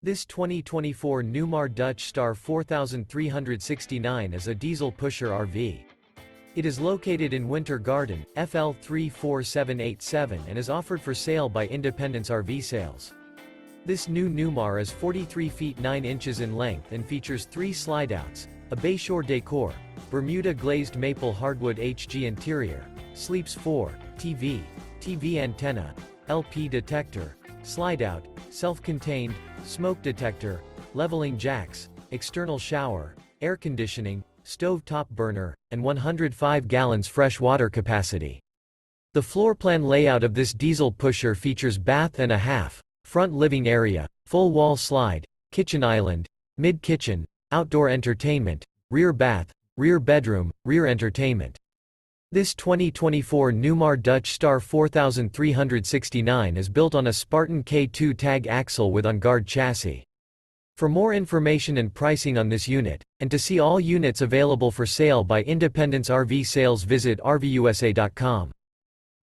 This 2024 Newmar Dutch Star 4369 is a diesel pusher RV. It is located in Winter Garden, FL 34787 and is offered for sale by Independence RV Sales. This new Newmar is 43 feet 9 inches in length and features 3 slideouts, a Bayshore Decor, Bermuda Glazed Maple Hardwood-HG interior, sleeps 4, TV antenna, LP detector, slideout, self-contained, smoke detector, leveling jacks, external shower, air conditioning, stove top burner, and 105 gallons fresh water capacity. The floor plan layout of this diesel pusher features bath and a half, front living area, full wall slide, kitchen island, mid-kitchen, outdoor entertainment, rear bath, rear bedroom, rear entertainment. This 2024 Newmar Dutch Star 4369 is built on a Spartan K2 Tag Axle with OnGuard chassis. For more information and pricing on this unit, and to see all units available for sale by Independence RV Sales, visit RVUSA.com.